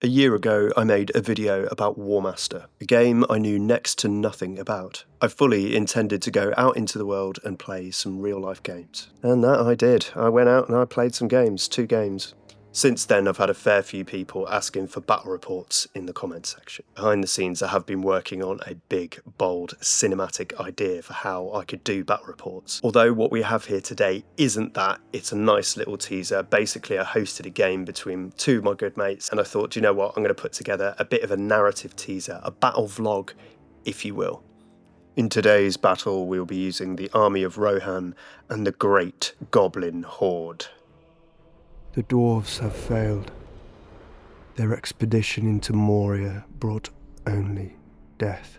A year ago, I made a video about Warmaster, a game I knew next to nothing about. I fully intended to go out into the world and play some real-life games. And that I did. I went out and I played some games, 2 games. Since then, I've had a fair few people asking for battle reports in the comments section. Behind the scenes, I have been working on a big, bold, cinematic idea for how I could do battle reports. Although what we have here today isn't that, it's a nice little teaser. Basically, I hosted a game between 2 of my good mates, and I thought, do you know what, I'm going to put together a bit of a narrative teaser, a battle vlog, if you will. In today's battle, we'll be using the army of Rohan and the great Goblin Horde. The dwarves have failed. Their expedition into Moria brought only death.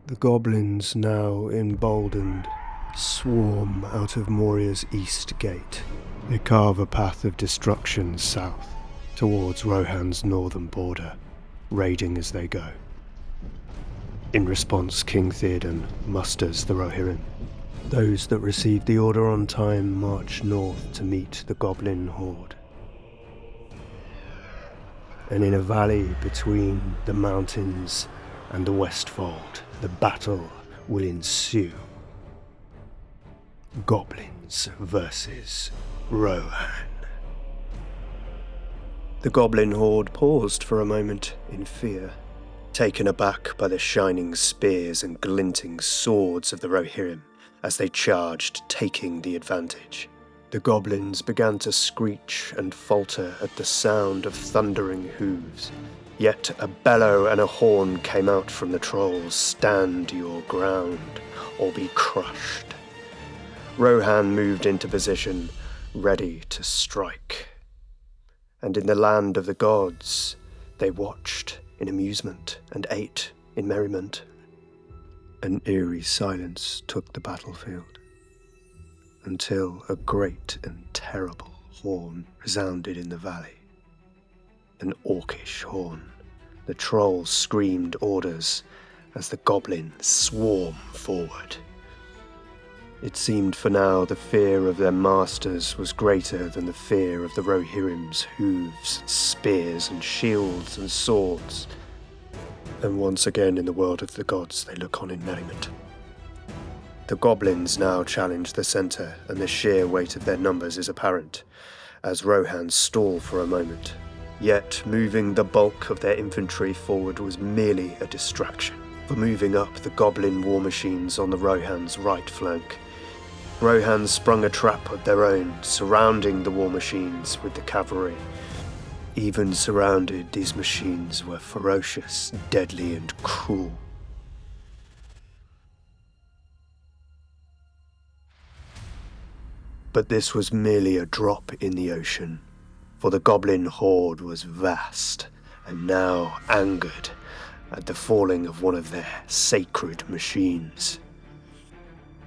The goblins, now emboldened, swarm out of Moria's east gate. They carve a path of destruction south, towards Rohan's northern border, raiding as they go. In response, King Theoden musters the Rohirrim. Those that receive the order on time march north to meet the Goblin Horde. And in a valley between the mountains and the Westfold, the battle will ensue. Goblins versus Rohan. The Goblin Horde paused for a moment in fear, taken aback by the shining spears and glinting swords of the Rohirrim as they charged, taking the advantage. The goblins began to screech and falter at the sound of thundering hooves. Yet a bellow and a horn came out from the trolls. Stand your ground, or be crushed. Rohan moved into position, ready to strike. And in the land of the gods, they watched in amusement and ate in merriment. An eerie silence took the battlefield, until a great and terrible horn resounded in the valley. An orcish horn. The trolls screamed orders as the goblins swarmed forward. It seemed for now the fear of their masters was greater than the fear of the Rohirrim's hooves, spears and shields and swords. And once again in the world of the gods they look on in merriment. The goblins now challenge the centre, and the sheer weight of their numbers is apparent, as Rohan stall for a moment. Yet moving the bulk of their infantry forward was merely a distraction, for moving up the goblin war machines on the Rohan's right flank. Rohan sprung a trap of their own, surrounding the war machines with the cavalry. Even surrounded, these machines were ferocious, deadly, and cruel. But this was merely a drop in the ocean, for the Goblin Horde was vast, and now angered at the falling of one of their sacred machines.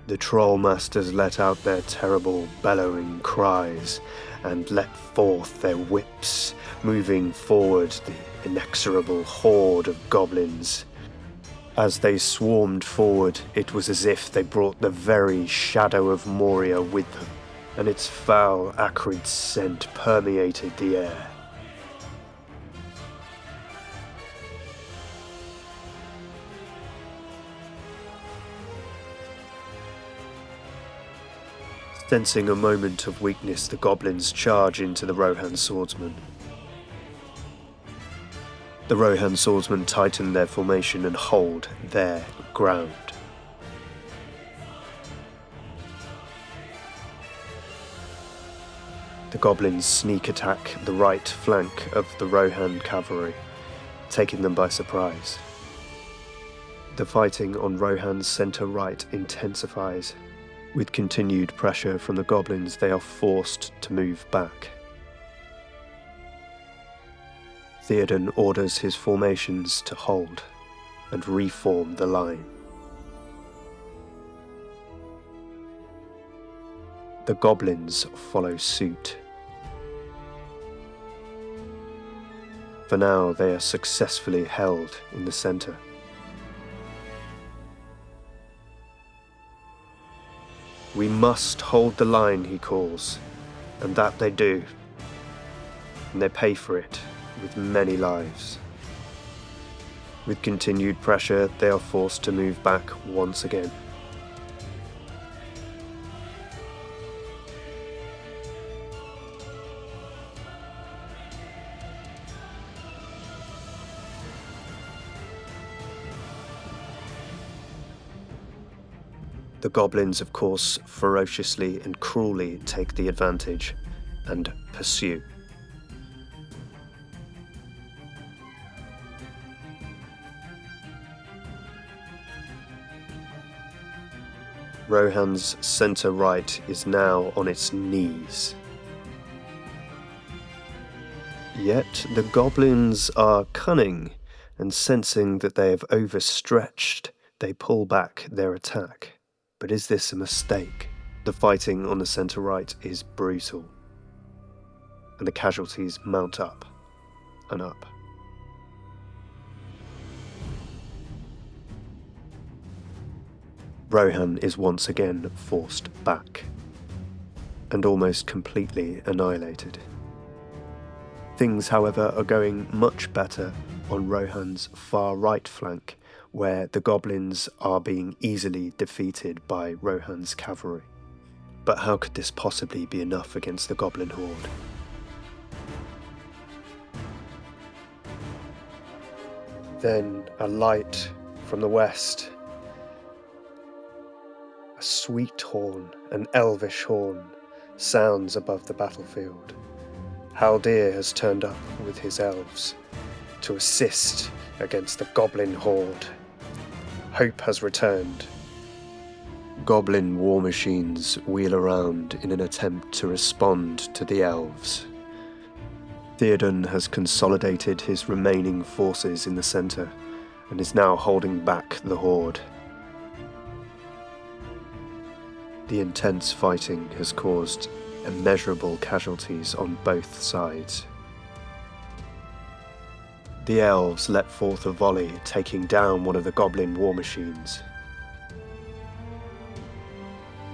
The Trollmasters let out their terrible bellowing cries and let forth their whips, moving forward the inexorable horde of goblins. As they swarmed forward, it was as if they brought the very shadow of Moria with them, and its foul, acrid scent permeated the air. Sensing a moment of weakness, the goblins charge into the Rohan swordsmen. The Rohan swordsmen tighten their formation and hold their ground. The goblins sneak attack the right flank of the Rohan cavalry, taking them by surprise. The fighting on Rohan's centre right intensifies. With continued pressure from the goblins, they are forced to move back. Theoden orders his formations to hold and reform the line. The goblins follow suit. For now, they are successfully held in the centre. We must hold the line, he calls, and that they do. And they pay for it with many lives. With continued pressure, they are forced to move back once again. The goblins, of course, ferociously and cruelly take the advantage and pursue. Rohan's centre right is now on its knees. Yet the goblins are cunning, and sensing that they have overstretched, they pull back their attack. But is this a mistake? The fighting on the centre right is brutal, and the casualties mount up and up. Rohan is once again forced back, and almost completely annihilated. Things, however, are going much better on Rohan's far right flank, where the goblins are being easily defeated by Rohan's cavalry. But how could this possibly be enough against the goblin horde? Then a light from the west. A sweet horn, an elvish horn, sounds above the battlefield. Haldir has turned up with his elves to assist against the goblin horde. Hope has returned. Goblin war machines wheel around in an attempt to respond to the elves. Theoden has consolidated his remaining forces in the centre and is now holding back the horde. The intense fighting has caused immeasurable casualties on both sides. The elves let forth a volley, taking down one of the goblin war machines.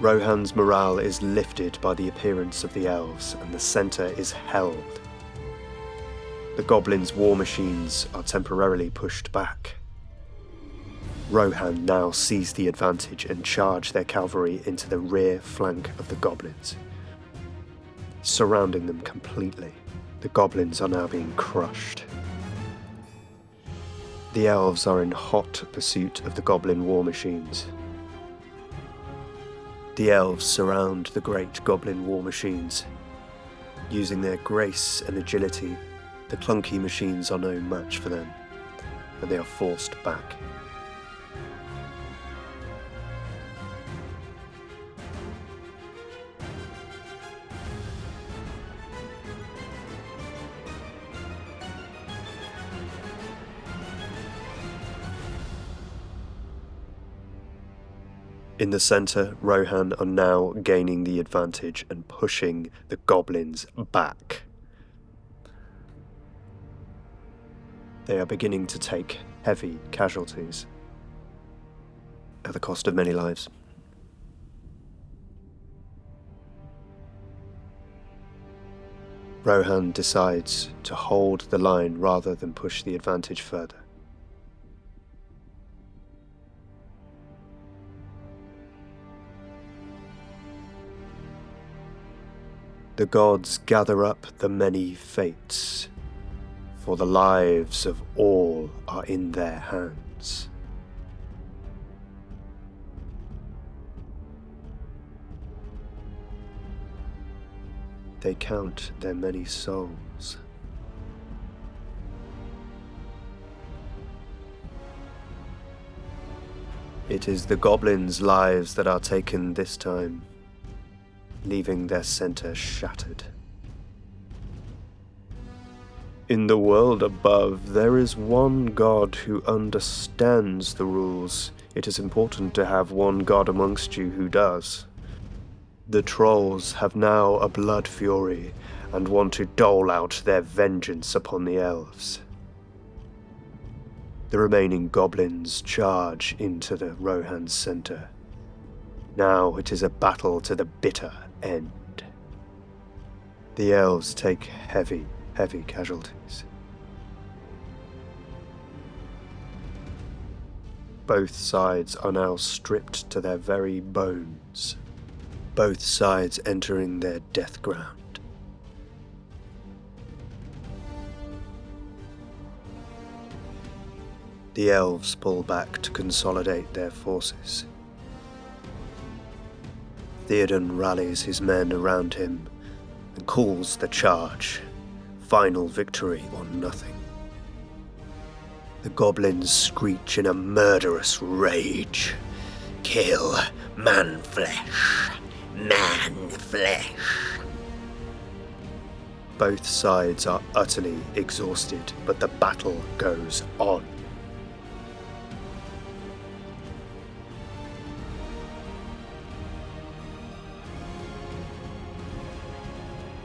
Rohan's morale is lifted by the appearance of the elves, and the centre is held. The goblins' war machines are temporarily pushed back. Rohan now seize the advantage and charge their cavalry into the rear flank of the goblins, surrounding them completely. The goblins are now being crushed. The elves are in hot pursuit of the goblin war machines. The elves surround the great goblin war machines. Using their grace and agility, the clunky machines are no match for them, and they are forced back. In the centre, Rohan are now gaining the advantage and pushing the goblins back. They are beginning to take heavy casualties at the cost of many lives. Rohan decides to hold the line rather than push the advantage further. The gods gather up the many fates, for the lives of all are in their hands. They count their many souls. It is the goblins' lives that are taken this time, leaving their centre shattered. In the world above, there is one god who understands the rules. It is important to have one god amongst you who does. The trolls have now a blood fury and want to dole out their vengeance upon the elves. The remaining goblins charge into the Rohan centre. Now it is a battle to the bitter end. The elves take heavy casualties. Both sides are now stripped to their very bones. Both sides entering their death ground. The elves pull back to consolidate their forces. Theoden rallies his men around him and calls the charge. Final victory or nothing. The goblins screech in a murderous rage. Kill man flesh! Man flesh! Both sides are utterly exhausted, but the battle goes on.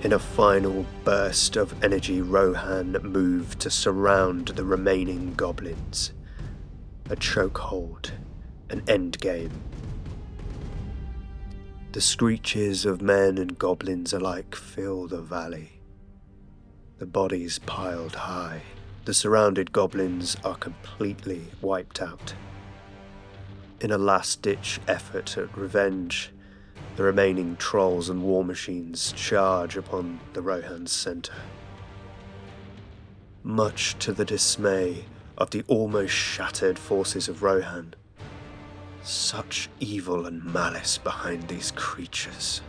In a final burst of energy, Rohan moved to surround the remaining goblins. A chokehold, an endgame. The screeches of men and goblins alike fill the valley. The bodies piled high. The surrounded goblins are completely wiped out. In a last-ditch effort at revenge, the remaining trolls and war machines charge upon the Rohan's centre. Much to the dismay of the almost shattered forces of Rohan, such evil and malice behind these creatures.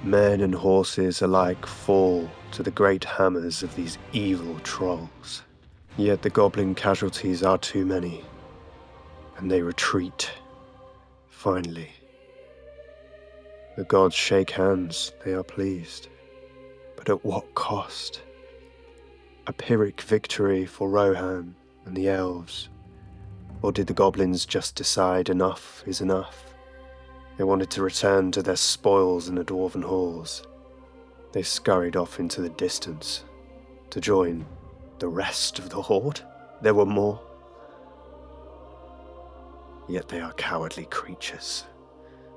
Men and horses alike fall to the great hammers of these evil trolls. Yet the goblin casualties are too many, and they retreat, finally. The gods shake hands, they are pleased. But at what cost? A Pyrrhic victory for Rohan and the elves? Or did the goblins just decide enough is enough? They wanted to return to their spoils in the dwarven halls. They scurried off into the distance to join the rest of the horde. There were more. Yet they are cowardly creatures.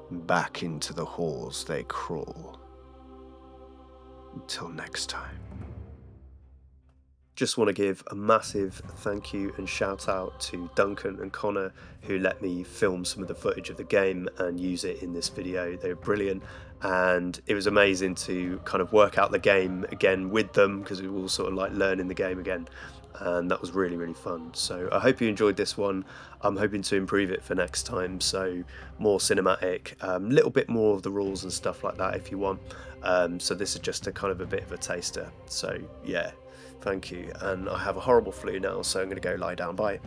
Back into the halls they crawl. Until next time. Just want to give a massive thank you and shout out to Duncan and Connor, who let me film some of the footage of the game and use it in this video. They were brilliant, and it was amazing to kind of work out the game again with them, because we were all sort of like learning the game again, and that was really, really fun. So I hope you enjoyed this one. I'm hoping to improve it for next time, so more cinematic, a little bit more of the rules and stuff like that if you want. So this is just a kind of a bit of a taster. So yeah, thank you. And I have a horrible flu now, so I'm going to go lie down. Bye.